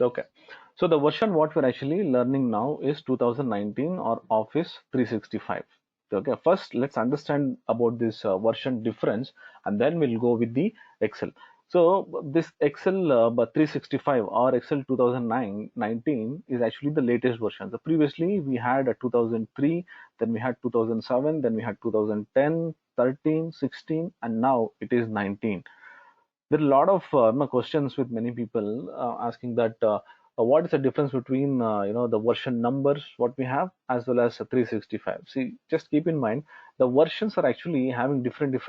Okay. So the version what we're actually learning now is 2019 or Office 365. Okay. First, let's understand about this version difference, and then we'll go with the Excel. So this Excel but 365 or Excel 2019 is actually the latest version. So previously we had a 2003, then we had 2007, then we had 2010, 13, 16, and now it is 19. There are a lot of questions with many people asking that what is the difference between the version numbers what we have as well as 365. See, just keep in mind the versions are actually having different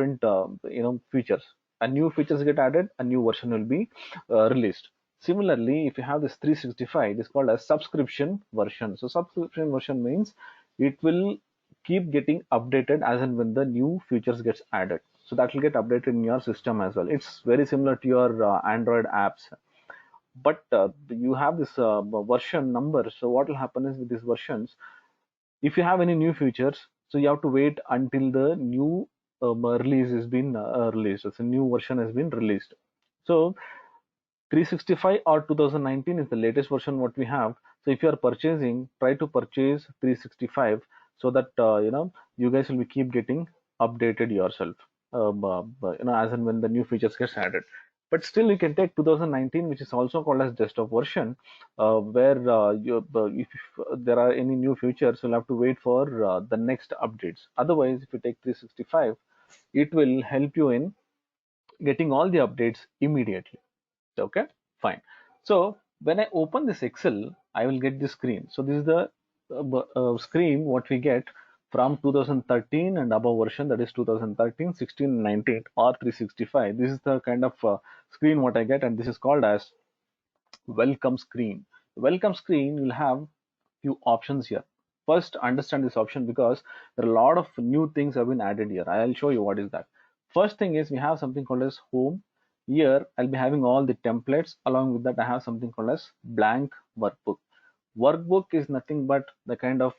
features. A new features get added, a new version will be released. Similarly, if you have this 365, it is called as subscription version. So subscription version means it will keep getting updated as and when the new features gets added, so that will get updated in your system as well. It's very similar to your Android apps, but you have this version number. So what will happen is with these versions, if you have any new features, so you have to wait until the new release has been released. So a new version has been released. So 365 or 2019 is the latest version what we have. So if you are purchasing, try to purchase 365 so that you guys will be keep getting updated yourself, as and when the new features gets added. But still, you can take 2019, which is also called as desktop version, where if there are any new features, you'll have to wait for the next updates. Otherwise, if you take 365, it will help you in getting all the updates immediately. Okay, fine. So when I open this Excel, I will get this screen. So this is the screen what we get from 2013 and above version, that is 2013, 16, 19 or 365. This is the kind of screen what I get, and this is called as welcome screen. Welcome screen will have few options here. First, understand this option because there are a lot of new things have been added here. I'll show you what is that. First thing is we have something called as home. Here I'll be having all the templates. Along with that, I have something called as blank workbook. Workbook is nothing but the kind of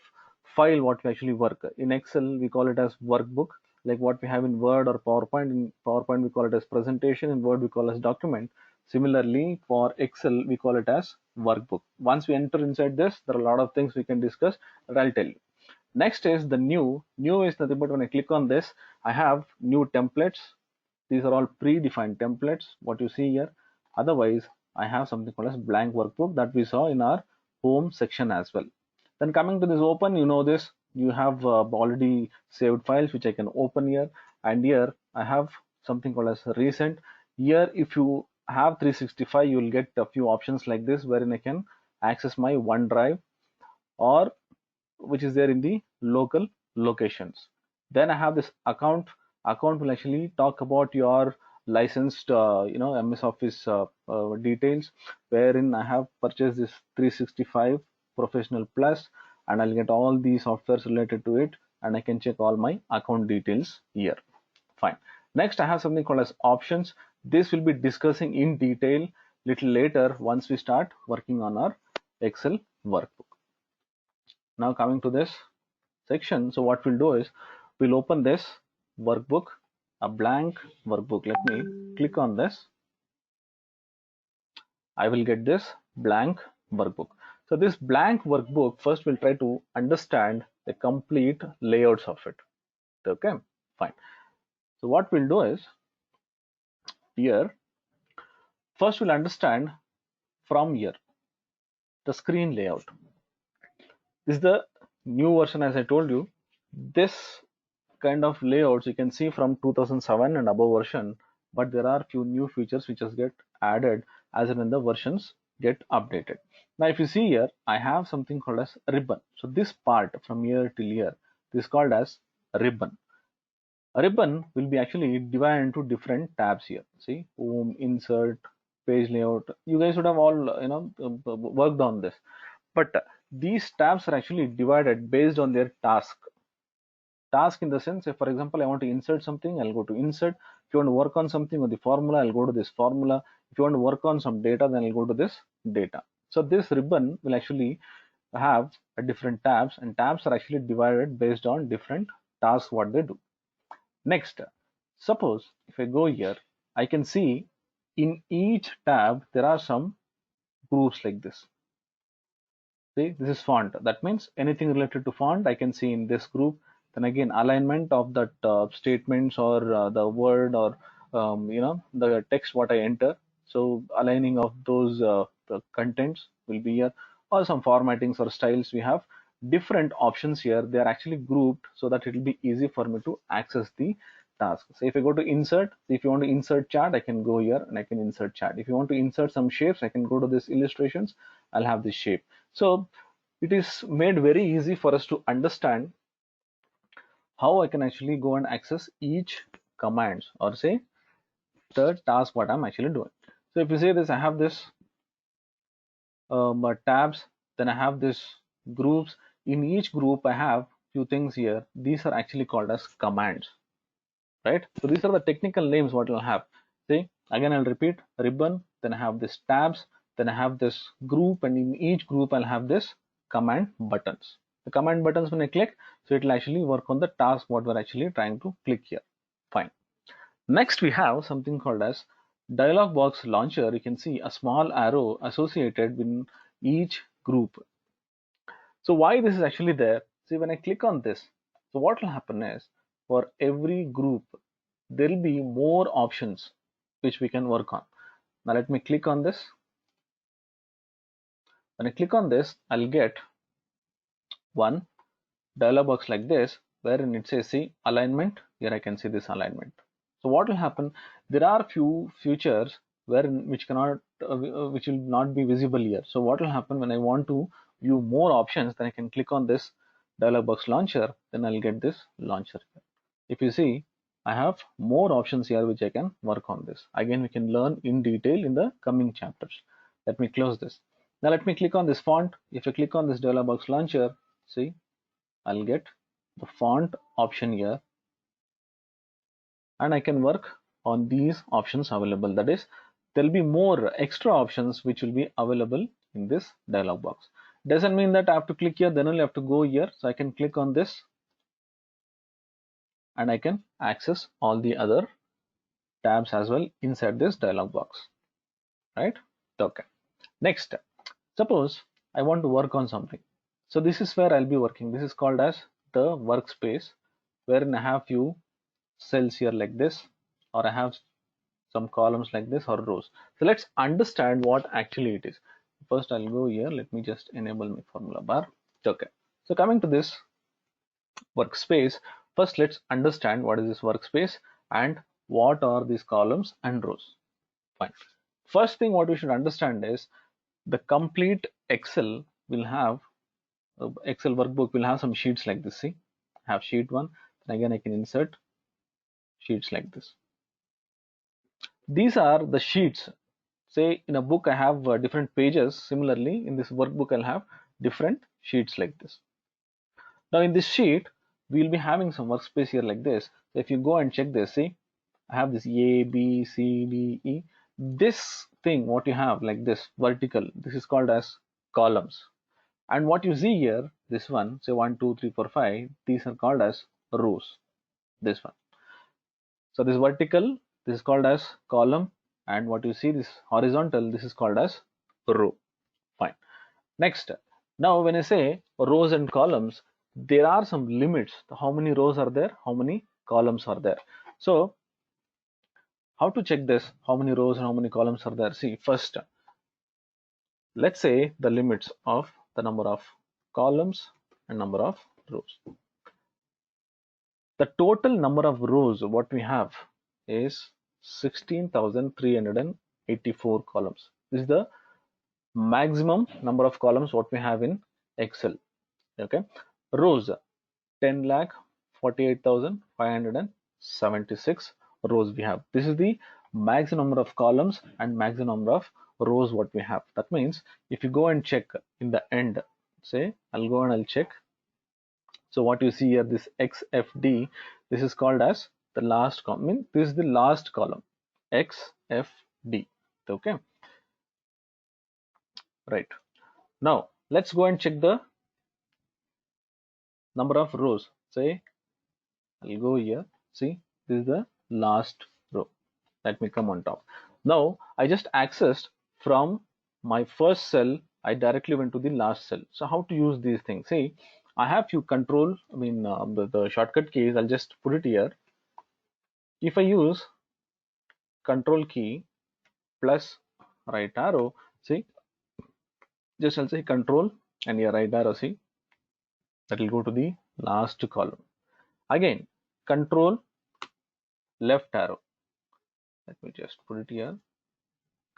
file what we actually work. In Excel, we call it as workbook, like what we have in Word or PowerPoint. In PowerPoint, we call it as presentation. In Word, we call it as document. Similarly, for Excel, we call it as workbook. Once we enter inside this, there are a lot of things we can discuss that I'll tell you. Next is the new. New is nothing but when I click on this, I have new templates. These are all predefined templates, what you see here. Otherwise, I have something called as blank workbook that we saw in our home section as well. Then coming to this open, you know this, you have already saved files which I can open here. And here I have something called as recent. Here, if you have 365, you will get a few options like this, wherein I can access my OneDrive or which is there in the local locations. Then I have this account. Account will actually talk about your licensed MS Office details, wherein I have purchased this 365 Professional Plus, and I'll get all the softwares related to it, and I can check all my account details here. Fine. Next, I have something called as options. This will be discussing in detail little later once we start working on our Excel workbook. Now coming to this section, so what we'll do is we'll open this workbook, a blank workbook. Let me click on this. I will get this blank workbook. So this blank workbook, first we'll try to understand the complete layouts of it. Okay, fine. So what we'll do is here, first we'll understand from here the screen layout. This is the new version, as I told you. This kind of layouts you can see from 2007 and above version, but there are few new features which just get added as and when the versions get updated. Now if you see here, I have something called as ribbon. So this part from here till here, this is called as ribbon. A ribbon will be actually divided into different tabs here. See, home, insert, page layout. You guys would have all worked on this, but these tabs are actually divided based on their task in the sense, if for example I want to insert something, I'll go to insert. If you want to work on something with the formula, I'll go to this formula. If you want to work on some data, then I'll go to this data. So this ribbon will actually have a different tabs, and tabs are actually divided based on different tasks what they do. Next, suppose if I go here, I can see in each tab there are some groups like this. See, this is font. That means anything related to font I can see in this group. Then again, alignment of that statements or the word or the text what I enter. So aligning of those the contents will be here, or some formattings or styles. We have different options here. They are actually grouped so that it will be easy for me to access the task. So if I go to insert, if you want to insert chart, I can go here and I can insert chart. If you want to insert some shapes, I can go to this illustrations. I'll have this shape. So it is made very easy for us to understand how I can actually go and access each commands or say the task what I'm actually doing. So if you say this, I have this tabs, then I have this groups. In each group, I have few things here. These are actually called as commands, right? So these are the technical names what I'll have. See, again I'll repeat: ribbon, then I have this tabs, then I have this group, and in each group I'll have this command buttons. The command buttons when I click, so it will actually work on the task what we're actually trying to click here. Fine. Next we have something called as Dialog Box Launcher. You can see a small arrow associated with each group. So why this is actually there? See, when I click on this, so what will happen is for every group there will be more options which we can work on. Now let me click on this. When I click on this, I'll get one dialog box like this, wherein it says see alignment. Here I can see this alignment. So what will happen? There are few features wherein which cannot which will not be visible here. So what will happen when I want to view more options? Then I can click on this dialog box launcher. Then I'll get this launcher here. If you see, I have more options here which I can work on this. Again, we can learn in detail in the coming chapters. Let me close this. Now let me click on this font. If I click on this dialog box launcher, see, I'll get the font option here, and I can work on these options available. That is, there'll be more extra options which will be available in this dialog box. Doesn't mean that I have to click here, then only have to go here. So I can click on this and I can access all the other tabs as well inside this dialog box, right? Okay. Next, suppose I want to work on something. So this is where I'll be working. This is called as the workspace, wherein I have few cells here like this, or I have some columns like this or rows. So let's understand what actually it is. First I'll go here. Let me just enable my formula bar. Okay. So coming to this workspace, first let's understand what is this workspace and what are these columns and rows. Fine. First thing what we should understand is the complete Excel will have Excel workbook will have some sheets like this. See, I have sheet one, and again I can insert sheets like this. These are the sheets. Say in a book I have different pages. Similarly, in this workbook I'll have different sheets like this. Now in this sheet, we'll be having some workspace here like this. So if you go and check this, see, I have this A, B, C, D, E. This thing, what you have like this vertical, this is called as columns. And what you see here, this one, say 1, 2, 3, 4, 5, these are called as rows. This one. So this vertical, this is called as column, and what you see this horizontal, this is called as row. Fine. Next, now when I say rows and columns, there are some limits. How many rows are there? How many columns are there? So how to check this? How many rows and how many columns are there? See, first, let's say the limits of the number of columns and number of rows. The total number of rows what we have is 16,384 columns. This is the maximum number of columns what we have in Excel. Okay, rows 10 lakh 48,576 rows we have. This is the maximum number of columns and maximum number of rows what we have. That means if you go and check in the end, say I'll go and I'll check. So what you see here, this XFD, this is called as the last column. This is the last column, XFD. Okay, right. Now let's go and check the number of rows. Say I'll go here. See, this is the last row. Let me come on top. Now I just accessed from my first cell, I directly went to the last cell. So how to use these things? See, I have few control, the shortcut keys, I'll just put it here. If I use control key plus right arrow, see, just I'll say control and your right arrow, see, that will go to the last column. Again, control left arrow. Let me just put it here.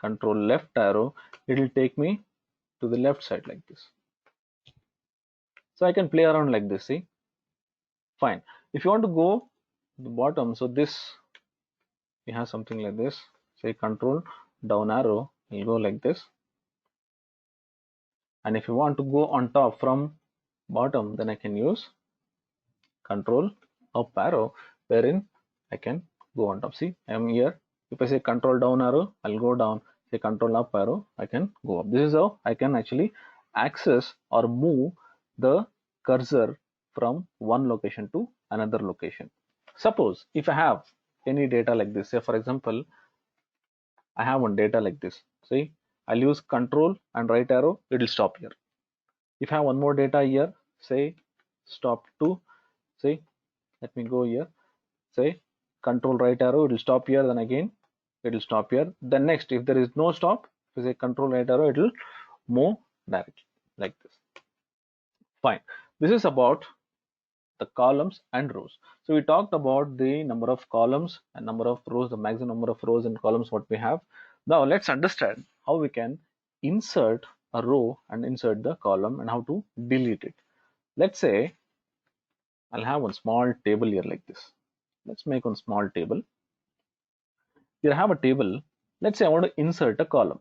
Control left arrow, it will take me to the left side like this. So I can play around like this, see. Fine. If you want to go to the bottom, so this, we have something like this. Say control down arrow, will go like this. And if you want to go on top from bottom, then I can use control up arrow, wherein I can go on top. See, I am here. If I say control down arrow, I'll go down. Say control up arrow, I can go up. This is how I can actually access or move the cursor from one location to another location. Suppose if I have any data like this, say for example, I have one data like this. See, I'll use control and right arrow, it will stop here. If I have one more data here, say stop to, say, let me go here, say control right arrow, it will stop here, then again it will stop here. Then next, if there is no stop, if I say control right arrow, it will move directly like this. Fine. This is about the columns and rows. So we talked about the number of columns and number of rows, the maximum number of rows and columns what we have. Now let's understand how we can insert a row and insert the column and how to delete it. Let's say I'll have one small table here like this. Let's make one small table. Here I have a table. Let's say I want to insert a column.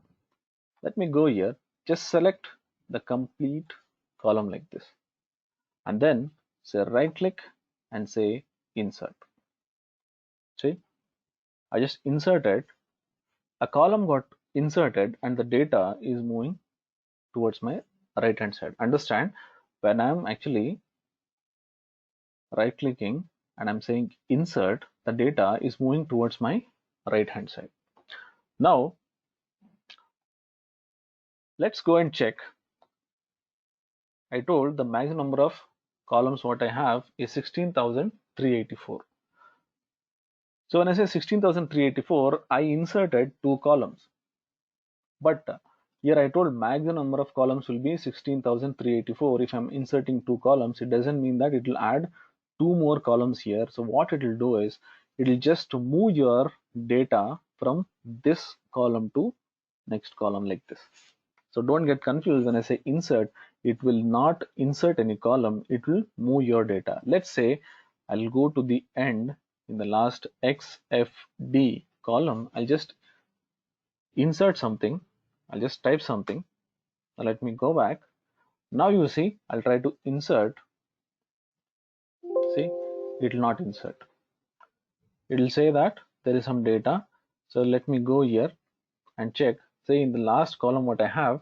Let me go here, just select the complete column like this. And then say right click and say insert. See, I just inserted, a column got inserted and the data is moving towards my right hand side. Understand, when I'm actually right clicking and I'm saying insert, the data is moving towards my right hand side. Now let's go and check. I told the maximum number of columns what I have is 16,384. So when I say 16,384, I inserted two columns. But here I told maximum number of columns will be 16,384. If I'm inserting two columns, it doesn't mean that it will add two more columns here. So what it will do is it will just move your data from this column to next column like this. So don't get confused when I say insert, it will not insert any column, it will move your data. Let's say I'll go to the end in the last XFD column, I'll just insert something, I'll just type something. Now let me go back. Now you see, I'll try to insert. See, it will not insert. It will say that there is some data. So let me go here and check. Say in the last column what I have,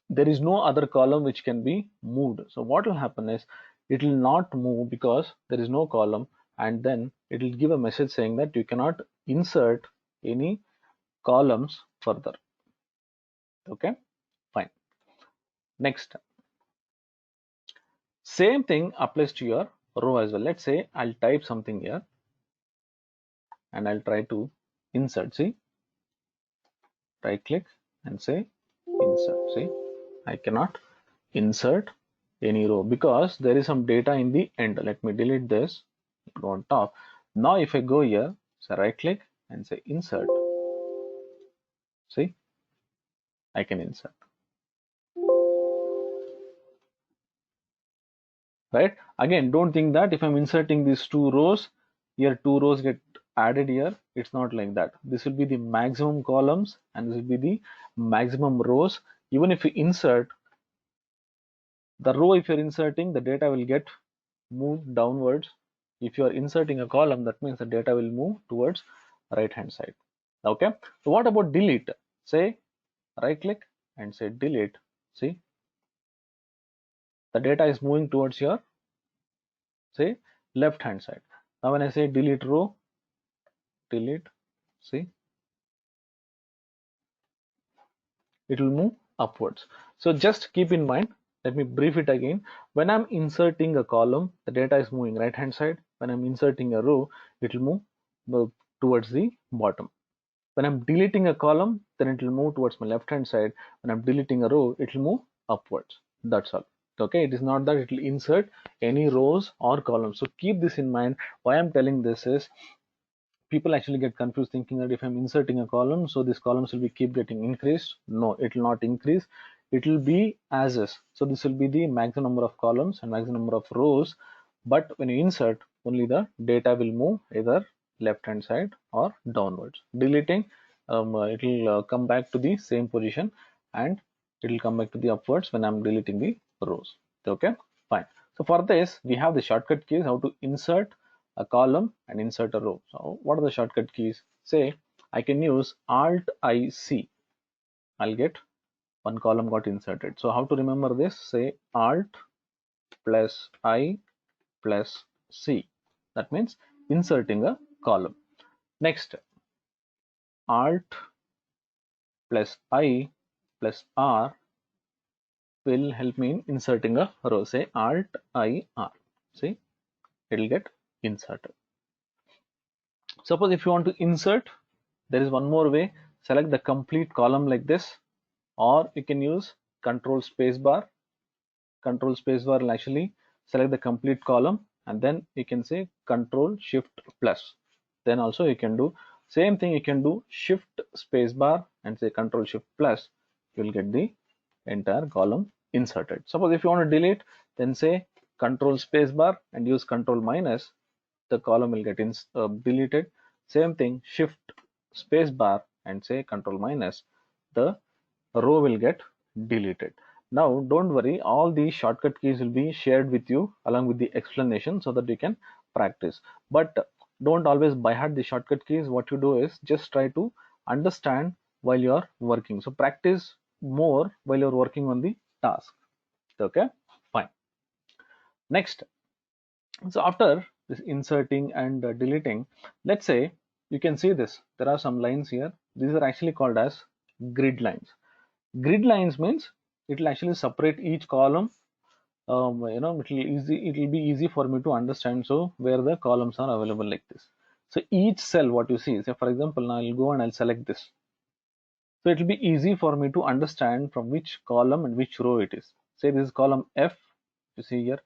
there is no other column which can be moved. So what will happen is it will not move because there is no column, and then it will give a message saying that you cannot insert any columns further. Okay, fine. Next, same thing applies to your row as well. Let's say I'll type something here and I'll try to insert. See, right click and say insert. See, I cannot insert any row because there is some data in the end. Let me delete this, go on top. Now if I go here, so right click and say insert. See, I can insert. Right, again, don't think that if I'm inserting these two rows here, two rows get added here. It's not like that. This will be the maximum columns and this will be the maximum rows. Even if you insert the row, if you're inserting, the data will get moved downwards. If you are inserting a column, that means the data will move towards right hand side. Okay, so what about delete? Say right click and say delete. See, the data is moving towards your, say, left hand side. Now when I say delete row, delete, see, it will move upwards. So just keep in mind, let me brief it again. When I'm inserting a column, the data is moving right hand side. When I'm inserting a row, it will move towards the bottom. When I'm deleting a column, then it will move towards my left hand side. When I'm deleting a row, it will move upwards. That's all. Okay, it is not that it will insert any rows or columns. So keep this in mind. Why I'm telling this is, people actually get confused thinking that if I'm inserting a column, so these columns will be keep getting increased. No, it will not increase. It will be as is. So this will be the maximum number of columns and maximum number of rows. But when you insert, only the data will move either left hand side or downwards. Deleting, it will come back to the same position, and it will come back to the upwards when I'm deleting the rows. Okay, fine. So for this, we have the shortcut keys how to insert a column and insert a row. So what are the shortcut keys? Say I can use Alt I C. I'll get one column got inserted. So how to remember this? Say Alt plus I plus C. That means inserting a column. Next, Alt plus I plus R will help me in inserting a row. Say Alt I R. See, it will get inserted. Suppose if you want to insert, there is one more way. Select the complete column like this, or you can use Control Spacebar. Control Spacebar will actually select the complete column, and then you can say Control Shift plus. Then also you can do same thing. You can do Shift Spacebar and say Control Shift plus. You will get the entire column inserted. Suppose if you want to delete, then say Control Spacebar and use Control minus. The column will get deleted. Same thing, Shift Spacebar and say Control minus. The row will get deleted. Now don't worry, all these shortcut keys will be shared with you along with the explanation so that you can practice. But don't always by heart the shortcut keys. What you do is just try to understand while you are working. So practice more while you're working on the task. Okay, fine. Next, so after this inserting and deleting, let's say you can see this. There are some lines here. These are actually called as grid lines. Grid lines means it will actually separate each column. It will be easy for me to understand. So where the columns are available like this. So each cell, what you see, say for example, now I'll go and I'll select this. So it will be easy for me to understand from which column and which row it is. Say this is column F, you see here.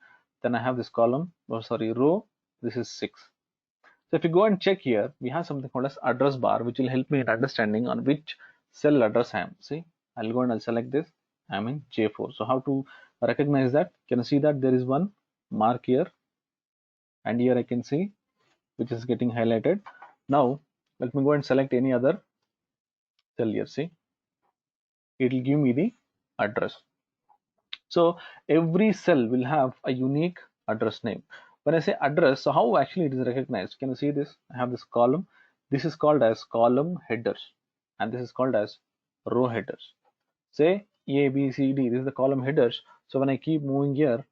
Then I have this column, row. This is 6. So if you go and check here, we have something called as address bar, which will help me in understanding on which cell address I am. See, I'll go and I'll select this. I'm in J4. So how to recognize that? Can you see that there is one mark here, and here I can see which is getting highlighted. Now let me go and select any other cell here. See, it will give me the address. So every cell will have a unique address name. When I say address, so how actually it is recognized? Can you see this? I have this column. This is called as column headers, and this is called as row headers. Say A, B, C, D. This is the column headers. So when I keep moving here,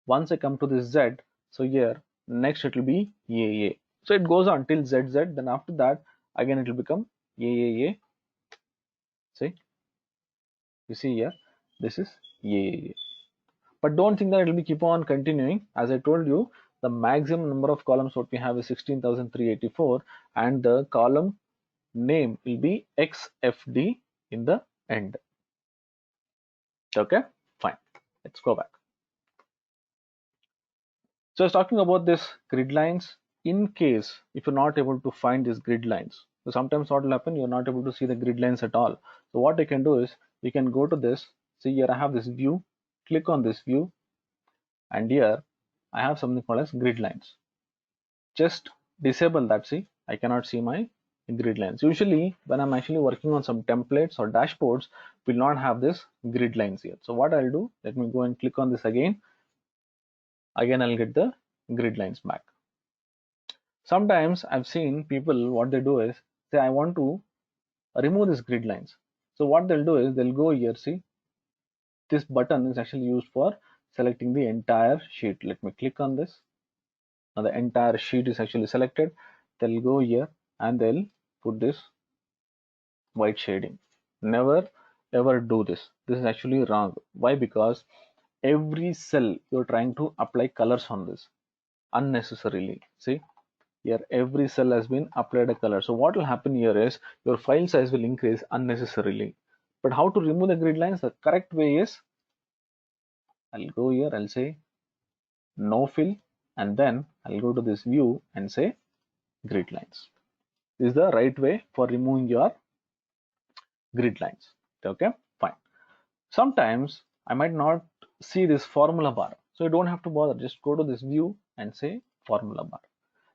once I come to this Z, so here next it will be A. So it goes on till ZZ. Then after that, again it will become A. See, you see here, this is A. But don't think that it will be keep on continuing. As I told you, the maximum number of columns what we have is 16,384, and the column name will be XFD in the end. Okay, fine. Let's go back. So I was talking about this grid lines. In case if you're not able to find these grid lines, so sometimes what will happen, you're not able to see the grid lines at all. So what you can do is you can go to this. See here I have this view. Click on this view, and here I have something called as grid lines. Just disable that. See, I cannot see my grid lines. Usually when I'm actually working on some templates or dashboards, will not have this grid lines here. So what I'll do, let me go and click on this again. Again I'll get the grid lines back. Sometimes I've seen people, what they do is say I want to remove these grid lines. So what they'll do is they'll go here. See, this button is actually used for selecting the entire sheet. Let me click on this. Now the entire sheet is actually selected. They'll go here and they'll put this white shading. Never ever do this. This is actually wrong. Why? Because every cell you're trying to apply colors on this unnecessarily. See, here every cell has been applied a color. So what will happen here is your file size will increase unnecessarily. But how to remove the grid lines? The correct way is, I'll go here, I'll say no fill, and then I'll go to this view and say grid lines. This is the right way for removing your grid lines. Okay, fine. Sometimes I might not see this formula bar, so you don't have to bother. Just go to this view and say formula bar.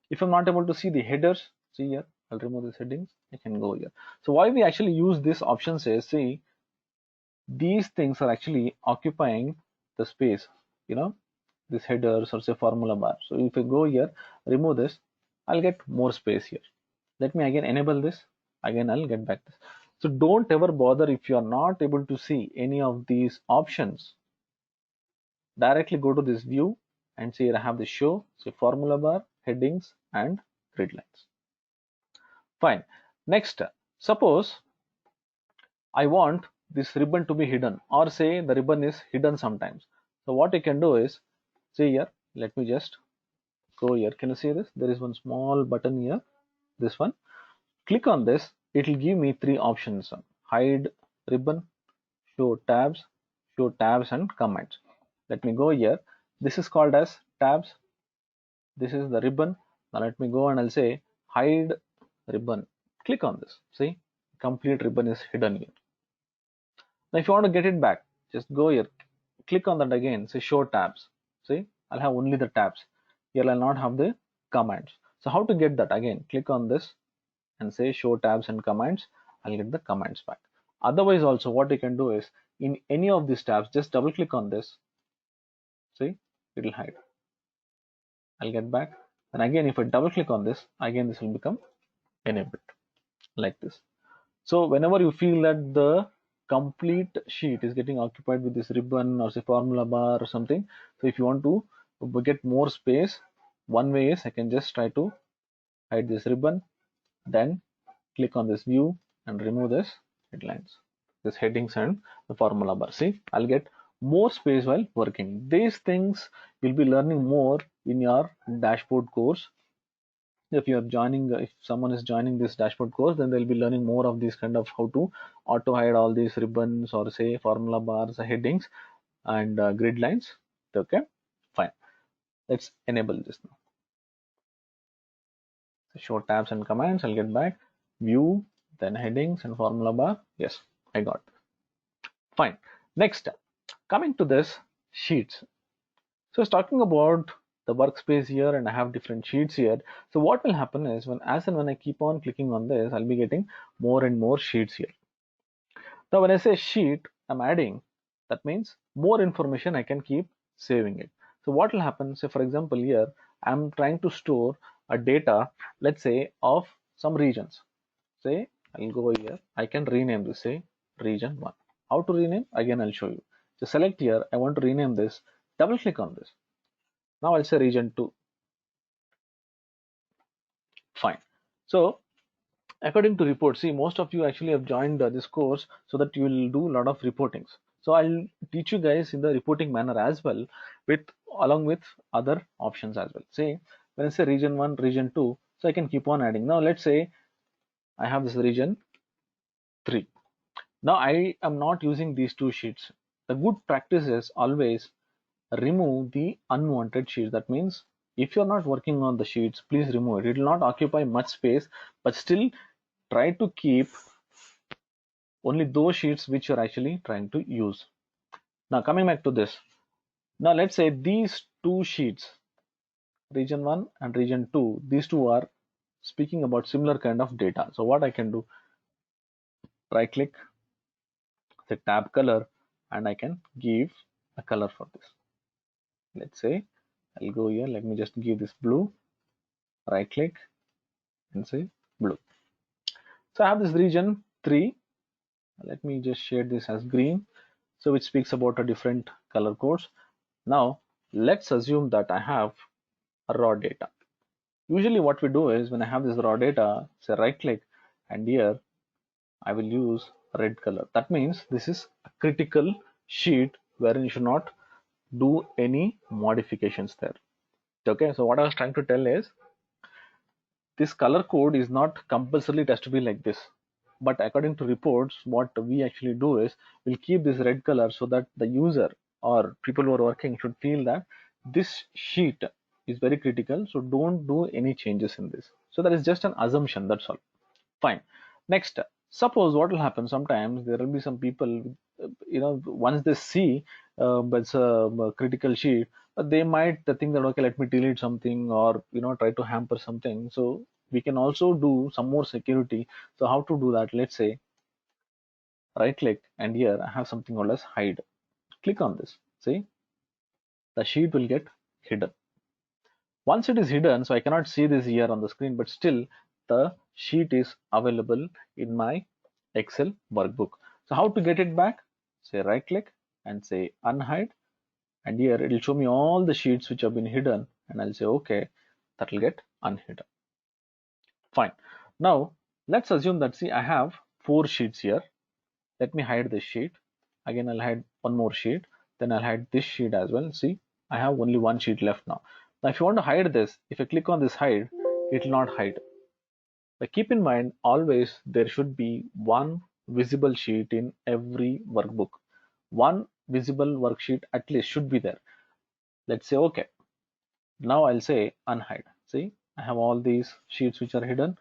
If I'm not able to see the headers, see here, I'll remove these headings. I can go here. So why we actually use this option is, see, these things are actually occupying the space, you know, this headers or say formula bar. So if I go here, remove this, I'll get more space here. Let me again enable this. Again, I'll get back this. So don't ever bother if you are not able to see any of these options. Directly go to this view and see here I have the show, say formula bar, headings, and grid lines. Fine. Next, suppose I want this ribbon to be hidden, or say the ribbon is hidden sometimes. So what you can do is, see here, let me just go here. Can you see this? There is one small button here, this one. Click on this. It will give me three options: hide ribbon, show tabs and comments. Let me go here. This is called as tabs. This is the ribbon. Now let me go and I'll say hide ribbon. Click on this. See, complete ribbon is hidden here. Now if you want to get it back, just go here, click on that again, say show tabs. See, I'll have only the tabs. Here I'll not have the comments. So how to get that? Again, click on this and say show tabs and comments. I'll get the comments back. Otherwise also what you can do is, in any of these tabs, just double click on this. See, it will hide. I'll get back. And again, if I double click on this, again this will become enabled like this. So whenever you feel that the complete sheet is getting occupied with this ribbon or say formula bar or something, so if you want to get more space, one way is I can just try to hide this ribbon, then click on this view and remove this headlines, this headings and the formula bar. See, I'll get more space while working. These things you'll be learning more in your dashboard course. If you are joining, if someone is joining this dashboard course, then they'll be learning more of these kind of how to auto hide all these ribbons or say formula bars, headings, and grid lines. Okay, fine. Let's enable this now. So show tabs and commands. I'll get back view, then headings and formula bar. Yes, I got it. Fine. Next, coming to this sheets. So it's talking about the workspace here, and I have different sheets here. So what will happen is, when as and when I keep on clicking on this, I'll be getting more and more sheets here. Now when I say sheet, I'm adding, that means more information I can keep saving it. So what will happen, say for example here, I'm trying to store a data, let's say of some regions. Say I'll go here, I can rename this, say region 1. How to rename? Again I'll show you. So select here, I want to rename this, double click on this. Now I'll say region 2. Fine. So according to report, see, most of you actually have joined this course so that you will do a lot of reportings. So I'll teach you guys in the reporting manner as well, with along with other options as well. Say when I say region 1, region 2, so I can keep on adding. Now let's say I have this region 3. Now I am not using these two sheets. The good practice is always remove the unwanted sheets. That means if you're not working on the sheets, please remove it. It will not occupy much space, but still try to keep only those sheets which you're actually trying to use. Now coming back to this, now let's say these two sheets, region 1 and region 2, these two are speaking about similar kind of data. So what I can do, right click, the tab color, and I can give a color for this. Let's say I'll go here, let me just give this blue, right click and say blue. So I have this region 3. Let me just shade this as green, so it speaks about a different color codes. Now let's assume that I have a raw data. Usually what we do is, when I have this raw data, say right click, and here I will use red color. That means this is a critical sheet wherein you should not do any modifications there. Okay, so what I was trying to tell is this color code is not compulsorily, it has to be like this, but according to reports what we actually do is we'll keep this red color so that the user or people who are working should feel that this sheet is very critical, so don't do any changes in this. So that is just an assumption, that's all. Fine. Next, suppose what will happen, sometimes there will be some people, once they see it's a critical sheet, they might think that, okay, let me delete something or, try to hamper something. So we can also do some more security. So how to do that? Let's say right click, and here I have something called as hide. Click on this. See, the sheet will get hidden. Once it is hidden, so I cannot see this here on the screen, but still the sheet is available in my Excel workbook. So how to get it back? Say right click and say unhide, and here it will show me all the sheets which have been hidden, and I'll say okay, that will get unhidden. Fine. Now let's assume that, see, I have 4 sheets here. Let me hide this sheet. Again, I'll hide one more sheet. Then I'll hide this sheet as well. See, I have only 1 sheet left now. Now, if you want to hide this, if I click on this hide, it will not hide. But keep in mind, always there should be one visible sheet in every workbook. One visible worksheet at least should be there. Let's say okay. Now I'll say unhide. See, I have all these sheets which are hidden.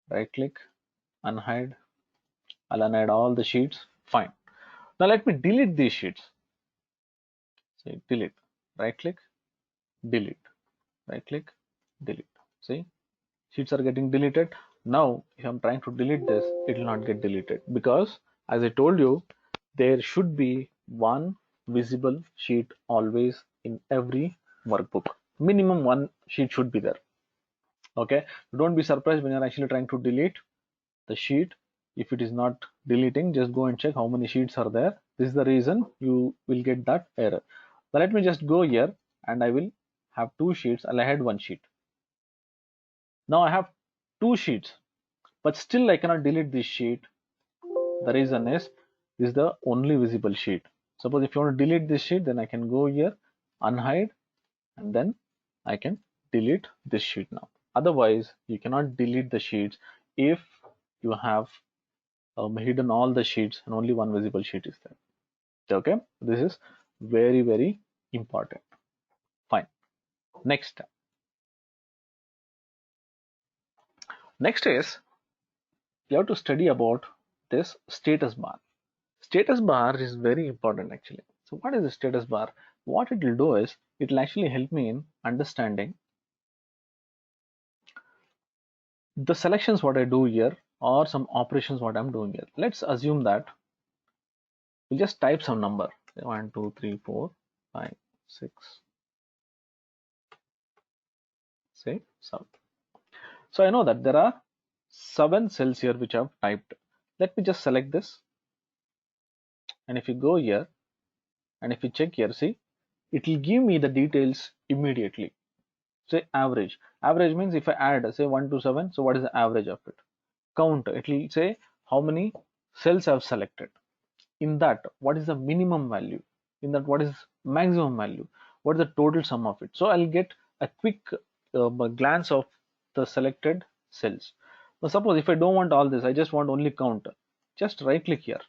Right click, unhide. I'll unhide all the sheets. Fine. Now let me delete these sheets. Say delete. Right click, delete. Right click, delete. See, sheets are getting deleted. Now if I'm trying to delete this, it will not get deleted, because as I told you, there should be one visible sheet always in every workbook. Minimum one sheet should be there. Okay, don't be surprised when you're actually trying to delete the sheet. If it is not deleting, just go and check how many sheets are there. This is the reason you will get that error. Now let me just go here, and I will have 2 sheets. I'll add 1 sheet. Now I have 2 sheets, but still I cannot delete this sheet. The reason is this is the only visible sheet. Suppose if you want to delete this sheet, then I can go here, unhide, and then I can delete this sheet now. Otherwise, you cannot delete the sheets if you have hidden all the sheets and only one visible sheet is there. Okay, this is very, very important. Fine. Next is you have to study about this status bar. Status bar is very important actually. So what is the status bar? What it will do is it will actually help me in understanding the selections what I do here, or some operations what I'm doing here. Let's assume that we'll just type some number. 1 2 3 4 5 6, say 7. So I know that there are 7 cells here which I've typed. Let me just select this, and if you go here and if you check here, see, it will give me the details immediately. Say average. Average means if I add say 1 to 7, so what is the average of it? Count, it will say how many cells I've selected. In that, what is the minimum value? In that, what is maximum value? What is the total sum of it? So I'll get a quick glance of the selected cells. Now suppose if I don't want all this, I just want only count. Just right click here,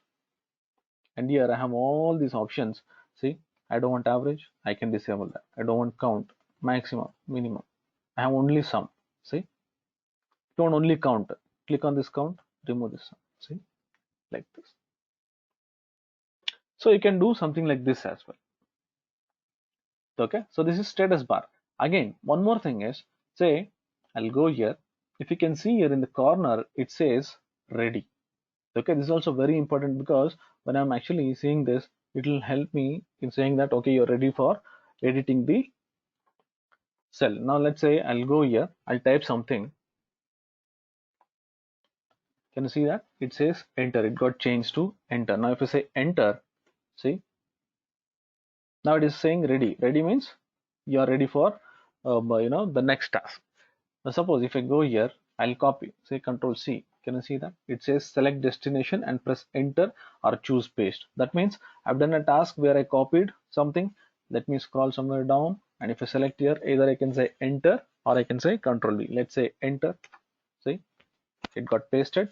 and here I have all these options. See, I don't want average, I can disable that. I don't want count, maximum, minimum. I have only sum. See, don't only count. Click on this count, remove this sum. See, like this. So you can do something like this as well. Okay, so this is status bar. Again, one more thing is, say I'll go here. If you can see here in the corner, it says ready. Okay, this is also very important, because when I'm actually seeing this, it will help me in saying that okay, you're ready for editing the cell. Now let's say I'll go here, I'll type something. Can you see that it says enter? It got changed to enter. Now if I say enter, see, now it is saying ready. Ready means you are ready for the next task. Now suppose if I go here, I'll copy, say Control C, Can you see that? It says select destination and press enter or choose paste. That means I've done a task where I copied something. Let me scroll somewhere down, and if I select here, either I can say enter or I can say control V. Let's say enter. See, it got pasted.